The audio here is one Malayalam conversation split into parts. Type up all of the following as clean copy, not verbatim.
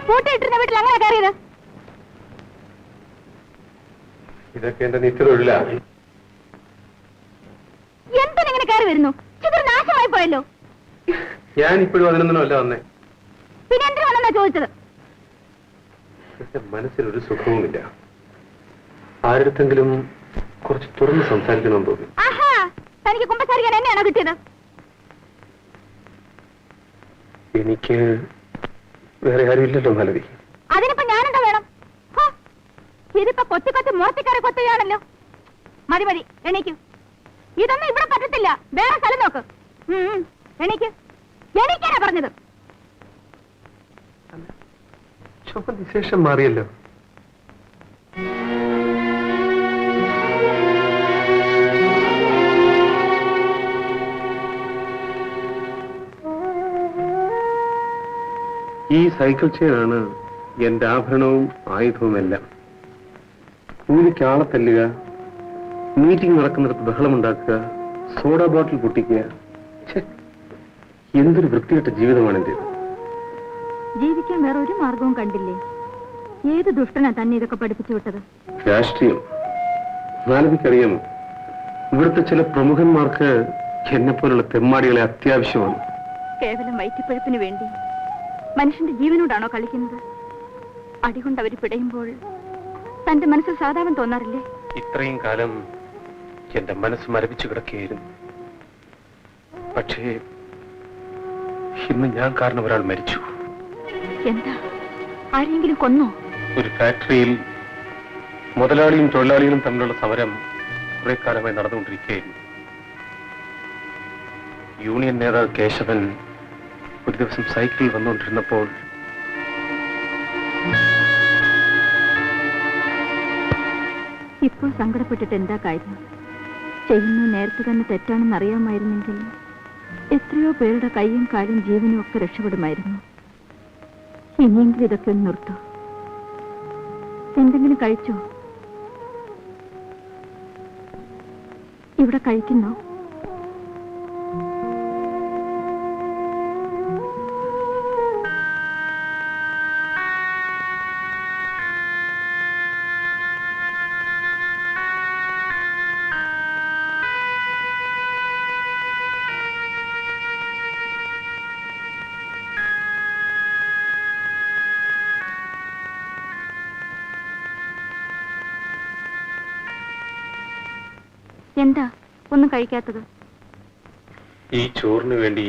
പൂട്ടിയിട്ടിരുന്ന വീട്ടിൽ അങ്ങനെ കയറിയത്? ഇതൊക്കെ എന്റെ നിത്യതൊഴില. എന്തിനിങ്ങനെ കയറി വരുന്നു? ചിത്ര നാശമായി പോയല്ലോ. ഞാൻ ഇപ്പോഴും അതിനൊന്നും അല്ല വന്നേ. പിന്നെ എന്തിനു വന്നെന്നാ ചോദിച്ചത്? എന്റെ മനസ്സിലൊരു സുഖവുമില്ല. ആരുടെങ്കിലും കുറച്ച് തുറന്ന് സംസാരിക്കണമെന്ന് തോന്നി. ആഹാ, തനിക്ക് കുമ്പസാരിക്കാൻ എന്നെയാണോ കിട്ടിയത്? എനിക്ക് വേറെ ആരുമില്ലല്ലോ മാലതി. അതിനിപ്പോ ഞാനെന്താ വേണം? ഇതിപ്പോ കൊത്തി കൊത്തി മോർത്തിക്കാരെ കൊത്തുകയാണല്ലോ. മതി മതി, എണീക്കൂ. ഇതൊന്നും ഇവിടെ പറ്റത്തില്ല. വേറെ സ്ഥലം നോക്ക്. എണീക്ക്. എണീക്കാനാ പറഞ്ഞത്. വിശേഷം മാറിയല്ലോ. ഈ സൈക്കിൾ ചെയിനാണ് എന്റെ ആഭരണവും ആയുധവുമെല്ലാം. കൂലിക്ക് ആളെ തല്ലുക, മീറ്റിംഗ് നടക്കുന്നിടത്ത് ബഹളമുണ്ടാക്കുക, സോഡ ബോട്ടിൽ പൊട്ടിക്കുക. എന്തൊരു വൃത്തികെട്ട ജീവിതമാണ് എന്റേത്. ജീവിക്കാൻ വേറെ ഒരു മാർഗവും കണ്ടില്ലേ? ഏത് ദുഷ്ടനാ തന്നെ ഇതൊക്കെ പഠിപ്പിച്ചു വിട്ടത്? രാഷ്ട്രീയം. മാലതിക്കറിയാമോ, ഇവിടുത്തെ ചില പ്രമുഖന്മാർക്ക് എന്നെപ്പോലുള്ള തെമ്മാടികളെ അത്യാവശ്യമാണ്. കേവലം വയറ്റിപ്പഴുപ്പിന് വേണ്ടി മനുഷ്യന്റെ ജീവനോടാണോ കളിക്കുന്നത്? അടികൊണ്ട് അവർ പിടയുമ്പോൾ തന്റെ മനസ്സിൽ സാധാരണ തോന്നാറില്ലേ? ഇത്രയും കാലം എന്റെ മനസ്സ് മരവിച്ചു കിടക്കുകയായിരുന്നു. പക്ഷേ ഇന്ന് ഞാൻ കാരണം ഒരാൾ മരിച്ചു. എന്താ? ആരെങ്കിലും കൊന്നോ? ഒരു ഫാക്ടറിയിൽ മുതലാളിയും തൊഴിലാളികളും തമ്മിലുള്ള സമരം കുറെ കാലമായി നടന്നുകൊണ്ടിരിക്കുകയായിരുന്നു. യൂണിയൻ നേതാവ് കേശവൻ ഒരു ദിവസം സൈക്കിളിൽ വന്നുകൊണ്ടിരുന്നപ്പോൾ ഇപ്പോൾ സങ്കടപ്പെട്ടിട്ട് എന്താ കാര്യം? ചെയ്യുന്നത് നേരത്തെ തന്നെ തെറ്റാണെന്ന് അറിയാമായിരുന്നെങ്കിൽ എത്രയോ പേരുടെ കൈയും കാലും ജീവനും ഒക്കെ രക്ഷപ്പെടുമായിരുന്നു. ഇനിയെങ്കിലും ഇതൊക്കെ ഒന്ന് നിർത്തൂ. എന്തെങ്കിലും കഴിച്ചോ? ഇവിടെ കഴിക്കുന്നോ? എന്താ ഒന്നും കഴിക്കാത്തത്? ഈ ചോറിന് വേണ്ടി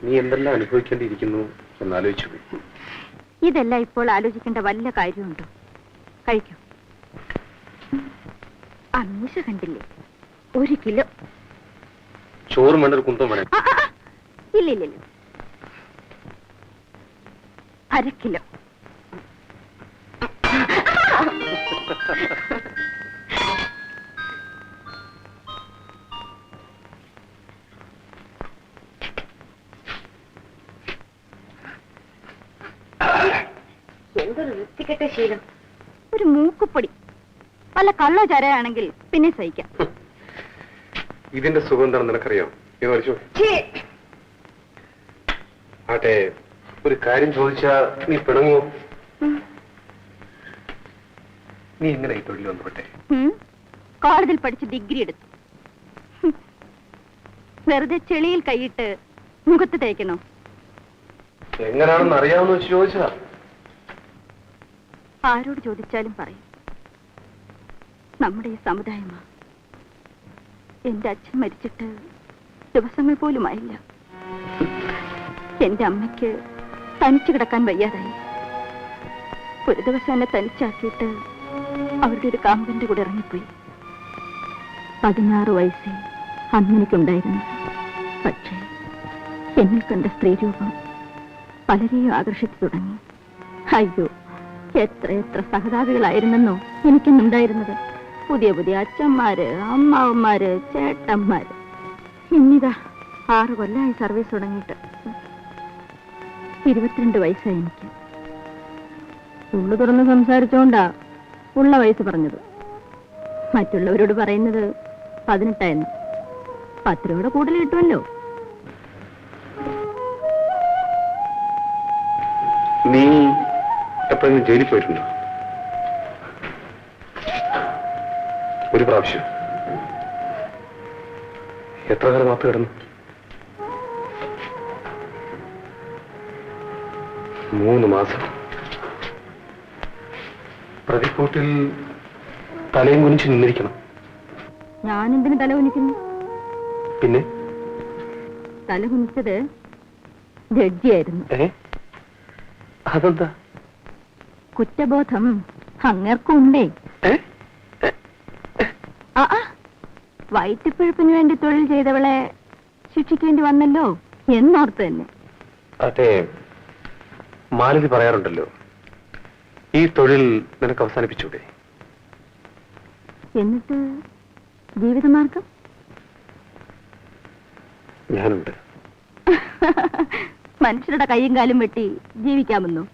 നീ എന്തെല്ലാം അനുഭവിക്കേണ്ടിയിരിക്കുന്നു എന്നാലോചിച്ചു. ഇതെല്ലാം ഇപ്പോൾ ആലോചിക്കേണ്ട വല്ല കാര്യമുണ്ടോ? കഴിക്കൂ. അമീഷ കണ്ടില്ലേ? 1 കിലോ ചോറും വേണ്ട, ഒരു കുന്തം വേണം. ഇല്ല, 1/2 കിലോ. എന്തൊരു വൃത്തികെട്ട ശീലം. ഒരു മൂക്കുപ്പൊടി വല്ല കള്ളോ ചരയാണെങ്കിൽ പിന്നെ സഹിക്കാം. ഇതിന്റെ സുഗന്ധം നിനക്കറിയാം. ആട്ടെ, ഒരു കാര്യം ചോദിച്ചാ നീ പിണങ്ങോ? നീ എങ്ങനെ ഈ തൊഴിൽ വന്നോട്ടെ? കോളേജിൽ പഠിച്ച് ഡിഗ്രി എടുത്തു. വെറുതെ ചെളിയിൽ കൈയിട്ട് മുഖത്ത് തേക്കണോ? എങ്ങനെയാണെന്ന് അറിയാമെന്ന് വെച്ച് ചോദിച്ചതാ. ആരോട് ചോദിച്ചാലും പറയും നമ്മുടെ ഈ സമുദായമാ. എന്റെ അച്ഛൻ മരിച്ചിട്ട് ദിവസങ്ങൾ പോലും ആയില്ല. എന്റെ അമ്മയ്ക്ക് തനിച്ചു കിടക്കാൻ വയ്യാതായി. ഒരു ദിവസം എന്നെ തനിച്ചാക്കിയിട്ട് അവരുടെ ഒരു കാമ്പന്റെ കൂടെ ഇറങ്ങിപ്പോയി. 16 വയസ്സേ അന്നെനിക്കുണ്ടായിരുന്നു. പക്ഷേ എന്നിൽ കണ്ട സ്ത്രീരൂപം പലരെയും ആകർഷിച്ചു തുടങ്ങി. അയ്യോ, എത്ര സഹതാപികളായിരുന്നെന്നോ എനിക്കെന്നുണ്ടായിരുന്നത്. പുതിയ പുതിയ അച്ഛന്മാര്, അമ്മാവന്മാര്, ചേട്ടന്മാര്. ഇന്നിതാ 6 കൊല്ലമായി സർവീസ് തുടങ്ങിയിട്ട്. 22 വയസ്സായി എനിക്ക്. ഉള്ളു തുറന്ന് സംസാരിച്ചോണ്ടാ ഉള്ള വയസ്സ് പറഞ്ഞത്. മറ്റുള്ളവരോട് പറയുന്നത് 18 10 രൂപയുടെ കൂടുതൽ കിട്ടുമല്ലോ. നീ എപ്പോഴെങ്കിലും ജയിലിൽ പോയിട്ടുണ്ടോ? ഒരു പ്രാവശ്യം. എത്ര കാലം മാപ്പ് കിടന്നു? 3 മാസം. പ്രതിക്കൂട്ടിൽ തലയും കുനിച്ച് നിന്നിരിക്കണം. ഞാനെന്തിനു തല കുനിക്കുന്നു? പിന്നെ തല കുനിച്ചത് ജഡ്ജിയായിരുന്നു. അതെന്താ? കുറ്റബോധം അങ്ങേർക്കുണ്ടേ. വയറ്റിപ്പിഴപ്പിന് വേണ്ടി തൊഴിൽ ചെയ്തവളെ ശിക്ഷിക്കേണ്ടി വന്നല്ലോ എന്നോർത്ത് തന്നെ. അതെ, മാലതി പറയാറുണ്ടല്ലോ, ഈ തൊഴിൽ നിനക്ക് അവസാനിപ്പിച്ചൂടെ? എന്നിട്ട് ജീവിതമാർഗം? ഞാനുണ്ട്. മനുഷ്യരുടെ കൈയും കാലും വെട്ടി ജീവിക്കാമെന്നോ?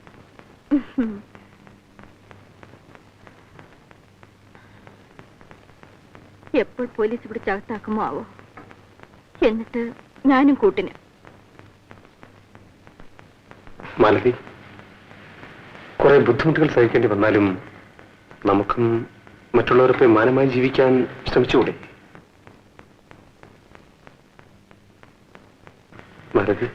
എപ്പോൾ പോലീസ് പിടിച്ചകത്താക്കുമോ ആവോ. എന്നിട്ട് ഞാനും കൂട്ടിന്. മാലതി, കുറെ ബുദ്ധിമുട്ടുകൾ സഹിക്കേണ്ടി വന്നാലും നമുക്കും മറ്റുള്ളവരൊക്കെ മാനമായി ജീവിക്കാൻ ശ്രമിച്ചുകൂടെ? മാലതി,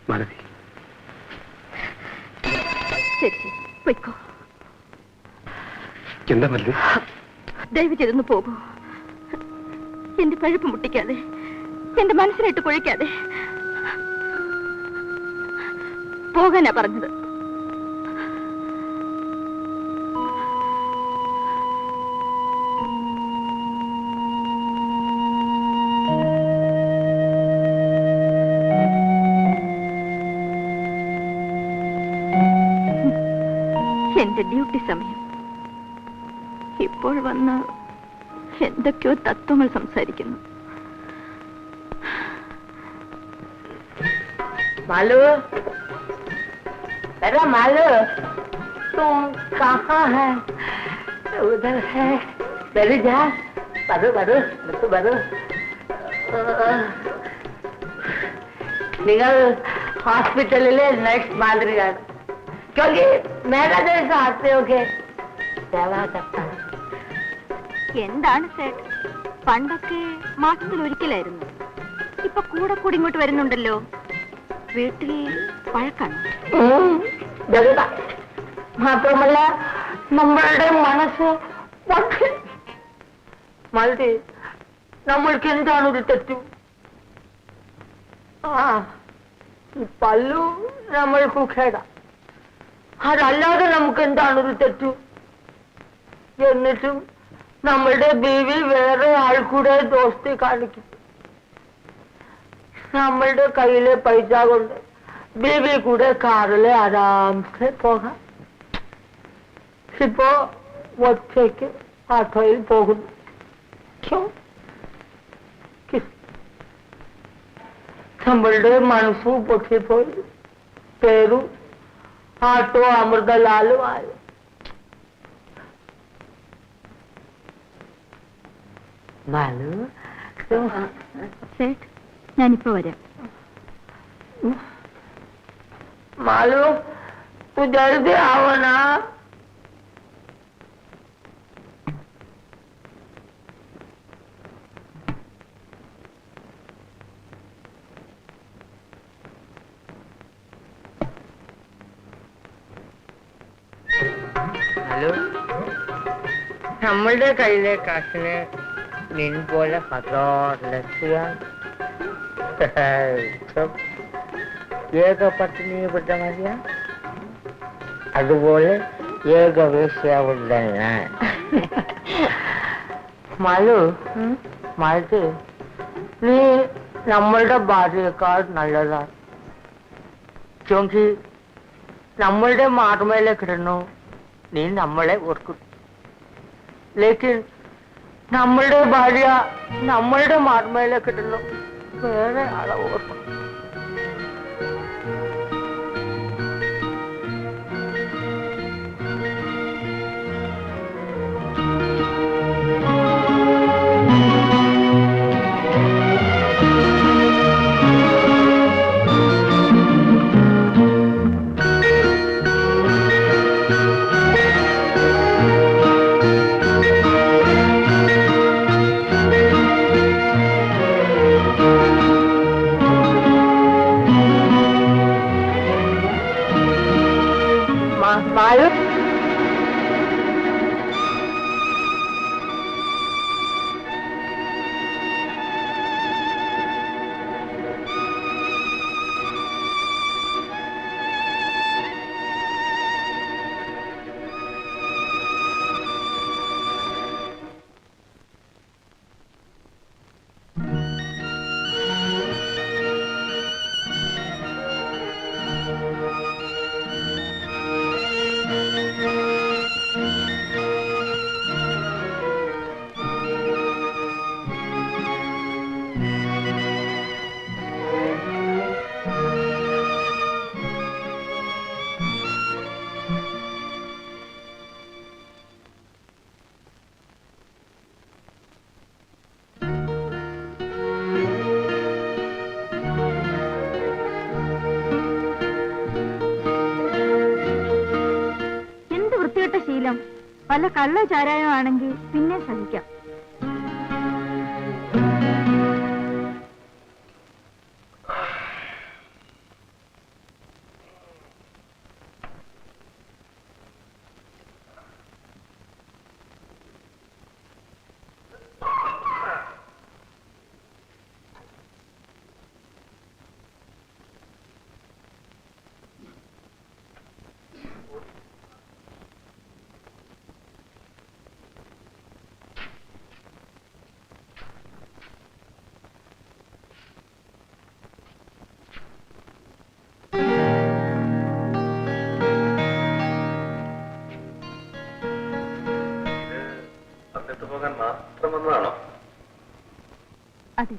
മാലതി, ശരി ശരി, പൊയ്ക്കോ. എന്താ മല്ലി? ദയവ് ചെയ്തൊന്ന് പോകൂ. എന്റെ പഴുപ്പ് മുട്ടിക്കാതെ, എന്റെ മനസ്സിനിട്ട് കുഴയ്ക്കാതെ പോകാനാ പറഞ്ഞത്. എന്റെ ഡ്യൂട്ടി സമയം. ഇപ്പോൾ വന്ന് എന്തൊക്കെയോ തത്വങ്ങൾ സംസാരിക്കുന്നു. मालू, अरे मालू, तुम कहाँ है? उधर है. बैठ जा. बारू बारू बारू बारू. നിങ്ങൾ ഹോസ്പിറ്റലിലെ നഴ്സ് മാതിരിയാണ്. क्योंकि मेरा जैसा आते हो के सेवा करता है. എന്താണ് സേട്ട്, പണ്ടൊക്കെ മാസത്തിൽ ഒരിക്കലായിരുന്നു. ഇപ്പൊ കൂടെ കൂടി ഇങ്ങോട്ട് വരുന്നുണ്ടല്ലോ. വീട്ടിൽ പഴക്കാണ്. മാത്രമല്ല നമ്മളുടെ മനസ്സ് മതി. നമ്മൾക്ക് എന്താണ് ഒരു തെറ്റു? ഈ പല്ലു നമ്മൾക്ക് ഖേട. അതല്ലാതെ നമുക്ക് എന്താണ് ഒരു തെറ്റു? എന്നിട്ടും നമ്മളുടെ ബീവി വേറെ ആൾക്കൂടെ ദോസ്തി കാണിക്കും. നമ്മളുടെ കയ്യിലെ പൈസ കൊണ്ട് ബീവി കൂടെ കാറിലെ ആരാംസെ പോകാം. ഇപ്പോ ഒറ്റയ്ക്ക് ആട്ടോയിൽ പോകുന്നു. നമ്മളുടെ മനസ്സും പൊട്ടിപ്പോയി. പേരും ആട്ടോ അമൃതലാലും ആയി. മാലു, സേട്ട്, ഞാനിപ്പോ വരാം. मालू, तू जल्दी आओ ना. ഹലോ, നമ്മളുടെ കയ്യിലെ കാശിന് നിൻ പോലെ ഏകപത്നി വ്രതമല്ല, അതുപോലെ ഏകവേശ്യാവുള്ള ഞാൻ. മാലു, മാലു, നീ നമ്മളുടെ ഭാര്യയേക്കാൾ നല്ലതാണ്. ക്യോങ്കി നമ്മളുടെ മാർമേലെ കിടന്നു നീ നമ്മളെ ഓർക്കും. ലേക്കിൻ നമ്മളുടെ ഭാര്യ നമ്മളുടെ മാർമേലെ കിടന്നു വേറെ ആളെ ഓർക്കും. ശീലം വല്ല കള്ള ചാരായം ആണെങ്കിൽ പിന്നെ സഹിക്കാം. മാത്രമെന്നാണോ? അതെ.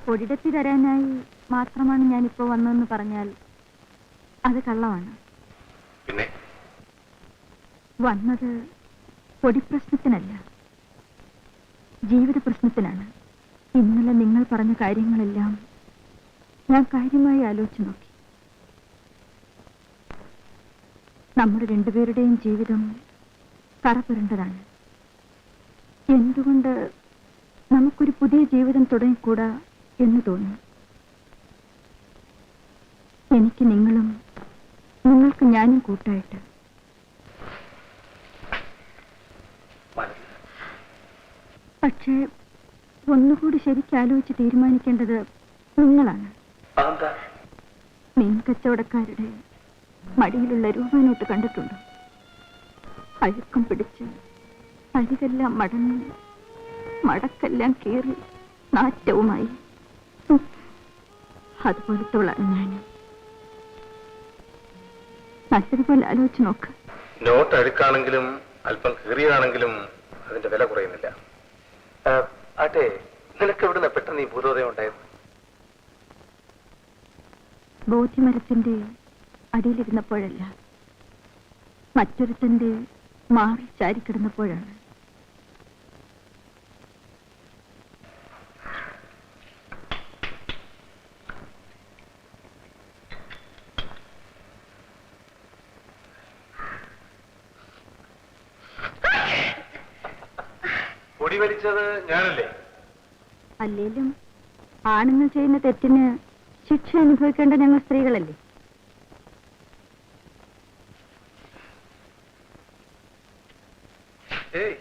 പൊടിടത്തി തരാനായി മാത്രമാണ് ഞാനിപ്പോ വന്നതെന്ന് പറഞ്ഞാൽ അത് കള്ളമാണ്. പിന്നെ വന്നത് പൊടിപ്രശ്നത്തിനല്ല, ജീവിത പ്രശ്നത്തിനാണ്. ഇന്നലെ നിങ്ങൾ പറഞ്ഞ കാര്യങ്ങളെല്ലാം ഞാൻ കാര്യമായി ആലോചിച്ചു നോക്കി. നമ്മുടെ രണ്ടുപേരുടെയും ജീവിതം കറപുരണ്ടതാണ്. എന്തുകൊണ്ട് നമുക്കൊരു പുതിയ ജീവിതം തുടങ്ങിക്കൂടാ എന്ന് തോന്നി. എനിക്ക് നിങ്ങളും നിങ്ങൾക്ക് ഞാനും കൂട്ടായിട്ട്. പക്ഷേ ഒന്നുകൂടി ശരിക്കാലോചിച്ച് തീരുമാനിക്കേണ്ടത് നിങ്ങളാണ്. മീൻ കച്ചവടക്കാരുടെ മടിയിലുള്ള രൂപനോട്ട് കണ്ടിട്ടുണ്ടോ? അഴുക്കം പിടിച്ച് അരികെല്ലാം മടങ്ങി മടക്കെല്ലാം കീറി നാറ്റവുമായി. അതുപോലത്തോളാണ് ഞാൻ. നല്ലതുപോലെ ആലോചിച്ച് നോക്ക്. നോട്ട് അഴുക്കാണെങ്കിലും അല്പം കീറിയതാണെങ്കിലും അതിന്റെ വില കുറയുന്നില്ല. ആട്ടെ, നിനക്ക് എവിടുന്ന പെട്ടെന്ന് ഈ ഭൂതോദയം ഉണ്ടായത്? ബോധിമരത്തിന്റെ അടിയിലിരുന്നപ്പോഴല്ല, മറ്റൊരുത്തന്റെ മാറി ചാരിക്കിടന്നപ്പോഴാണ്. പൊടി വലിച്ചത് ഞാനല്ലേ? അല്ലേലും ആണുങ്ങൾ ചെയ്യുന്ന തെറ്റിന് ശിക്ഷ അനുഭവിക്കേണ്ട ഞങ്ങൾ സ്ത്രീകളല്ലേ? ഏയ്,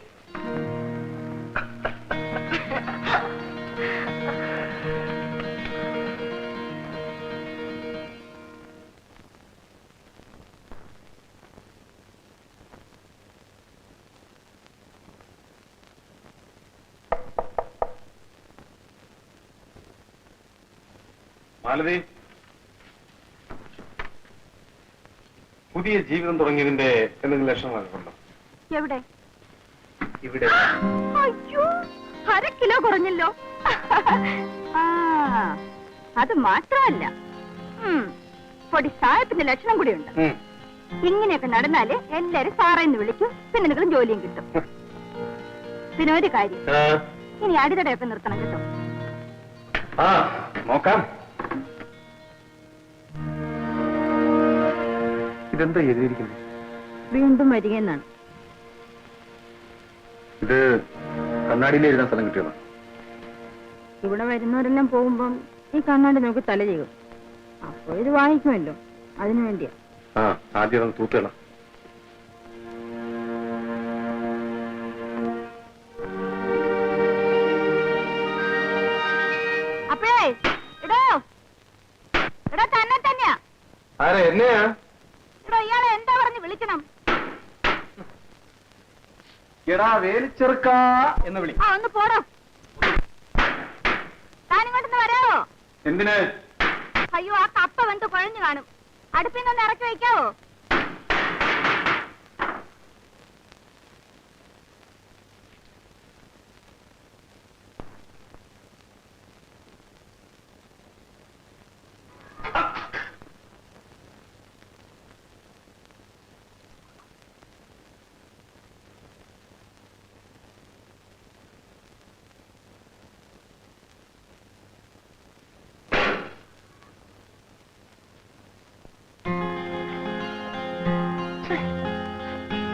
മാലതി, പുതിയ ജീവിതം തുടങ്ങിയതിന്റെ എന്തെങ്കിലും ലക്ഷണങ്ങളൊക്കെ ഉണ്ടോ? എവിടെ? ഇവിടെ. അയ്യോ, 1/2 കിലോ കുറഞ്ഞല്ലോ. ആ, അത് മാത്രമല്ല, പൊടി സായത്തിന്റെ ലക്ഷണം കൂടിയുണ്ട്. ഇങ്ങനെയൊക്കെ നടന്നാല് എല്ലാരും സാറേന്ന് വിളിക്കും, പിന്നെ നിങ്ങൾ ജോലിയും കിട്ടും. പിന്നെ ഒരു കാര്യം, ഇനി അടിതടയൊക്കെ നിർത്തണം കേട്ടോ. ആ, നോക്കാം. ഇതെന്താ എഴുതിയിരിക്കുന്നത്? വീണ്ടും വരികയെന്നാണ്. ഇത് കണ്ണാടിയിൽ എഴുതാൻ സ്ഥലം കിട്ടിയതാ? ഇവിടെ വരുന്നവരെല്ലാം പോകുമ്പം ഈ കണ്ണാടി നോക്കി തല ചെയ്യും. അപ്പൊ ഇത് വാങ്ങിക്കുമല്ലോ, അതിനു വേണ്ടിയാ. ആ, ആദ്യം അത് തൂത്തുകള. അപ്പേ ഇടോ ഇടോ തന്നെ തന്നെയാ. ആരാ? എന്നെയാ? ഇടോ, ഇയാളെ എന്താ പറഞ്ഞ് വിളിക്കണം? എടാ വേലിച്ചെറുക്ക എന്ന് വിളി. ആ, ഒന്ന് പോടോ. താനിങ്ങോട്ടൊന്ന് വരാവോ? എന്തിന്? അയ്യോ, ആ കപ്പ വെന്ത് കുഴഞ്ഞു കാണും. അടുപ്പിൽ നിന്ന് ഇറക്കി വയ്ക്കാവോ?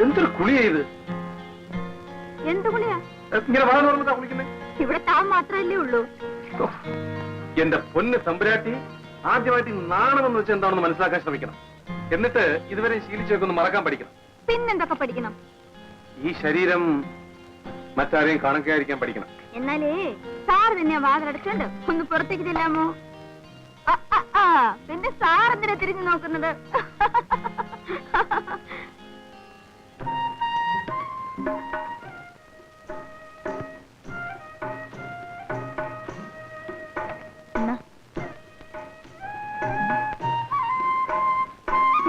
എന്തൊരു കുളിയാ ഇത്? എന്ത് കുളിയാ? ഇങ്ങനെ വാ തുറന്നിട്ടാ കുളിക്കുന്നേ? ഇവിടെ താൻ മാത്രമല്ലേ ഉള്ളൂ. ഓ, എന്റെ പൊന്ന് തമ്പുരാട്ടി, ആദ്യമായിട്ട് ഈ നാണമെന്ന് വെച്ചാൽ എന്താണെന്ന് മനസ്സിലാക്കാൻ ശ്രമിക്കണം. എന്നിട്ട് ഇതുവരെ ശീലിച്ചൊക്കെ ഒന്ന് മറക്കാൻ പഠിക്കണം. പിന്നെന്തൊക്കെ പഠിക്കണം? ഈ ശരീരം മറ്റാരെയും കാണാതിരിക്കാൻ പഠിക്കണം. എന്നാലേ സാറ് തന്നെ വാതിലടച്ചോണ്ട് ഒന്ന് പുറത്തേക്ക് ചെല്ലാമോ? പിന്നെ സാർ എന്തിനാ തിരിഞ്ഞു നോക്കുന്നത്?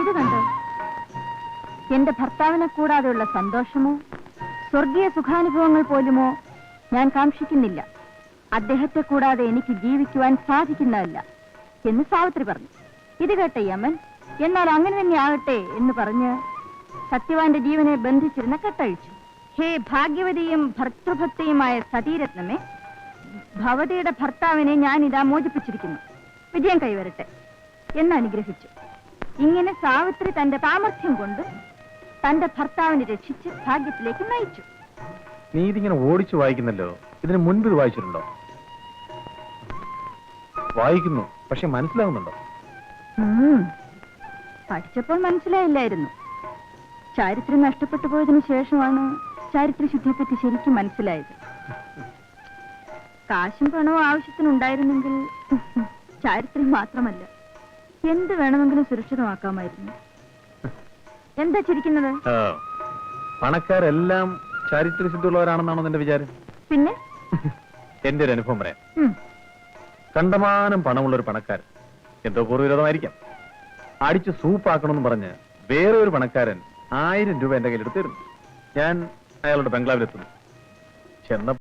ഇത് കണ്ടോ? എന്റെ ഭർത്താവിനെ കൂടാതെയുള്ള സന്തോഷമോ സ്വർഗീയ സുഖാനുഭവങ്ങൾ പോലുമോ ഞാൻ കാക്ഷിക്കുന്നില്ല. അദ്ദേഹത്തെ കൂടാതെ എനിക്ക് ജീവിക്കുവാൻ സാധിക്കുന്നതല്ല എന്ന് സാവിത്രി പറഞ്ഞു. ഇത് കേട്ട യമൻ എന്നാൽ അങ്ങനെ തന്നെ ആകട്ടെ എന്ന് പറഞ്ഞ് സത്യവാന്റെ ജീവനെ ബന്ധിച്ചിരുന്ന കെട്ടഴിച്ചു. ഹേ ഭാഗ്യവതിയും ഭർത്തൃഭക്തിയുമായ സതീരത്നമേ, ഭവതിയുടെ ഭർത്താവിനെ ഞാൻ ഇതാ മോചിപ്പിച്ചിരിക്കുന്നു. വിജയം കൈവരട്ടെ എന്ന് അനുഗ്രഹിച്ചു. ഇങ്ങനെ സാവിത്രി തന്റെ സാമർഥ്യം കൊണ്ട് തന്റെ ഭർത്താവിനെ രക്ഷിച്ച് ഭാഗ്യത്തിലേക്ക് നയിച്ചു. നീ ഇതിങ്ങനെ ഓടിച്ചു വായിക്കുന്നല്ലോ, ഇതിന് മുൻപ് ഇത് വായിച്ചിട്ടുണ്ടോ? വായിക്കുന്നു, പക്ഷെ മനസ്സിലാവുന്നുണ്ടോ? പഠിച്ചപ്പോൾ മനസ്സിലായില്ലായിരുന്നു. ചാരിത്രം നഷ്ടപ്പെട്ടു പോയതിനു ശേഷമാണ് ചാരിത്രശുദ്ധിയെപ്പറ്റി ശരിക്കും മനസ്സിലായത്. കാശും പണവും ആവശ്യത്തിനുണ്ടായിരുന്നെങ്കിൽ ചാരിത്രം മാത്രമല്ല എന്ത് വേണമെങ്കിലും സുരക്ഷിതമാക്കാമായിരുന്നു. എന്താ ചിരിക്കുന്നത്? പണക്കാരെല്ലാം ചാരിത്രശുദ്ധിയുള്ളവരാണെന്നാണോ നിന്റെ വിചാരം? പിന്നെ എന്റെ ഒരു അനുഭവം പറയാം. കണ്ടമാനം പണമുള്ള ഒരു പണക്കാരൻ, എന്തോ പൂർവ്വവിരോധമായിരിക്കാം, അടിച്ച് സൂപ്പാക്കണമെന്ന് പറഞ്ഞ് വേറെ ഒരു പണക്കാരൻ 1000 രൂപ എന്റെ കയ്യിലെടുത്തിരുന്നു. ഞാൻ അയാളുടെ ബംഗ്ലാവിലെത്തുന്നു. ചെന്ന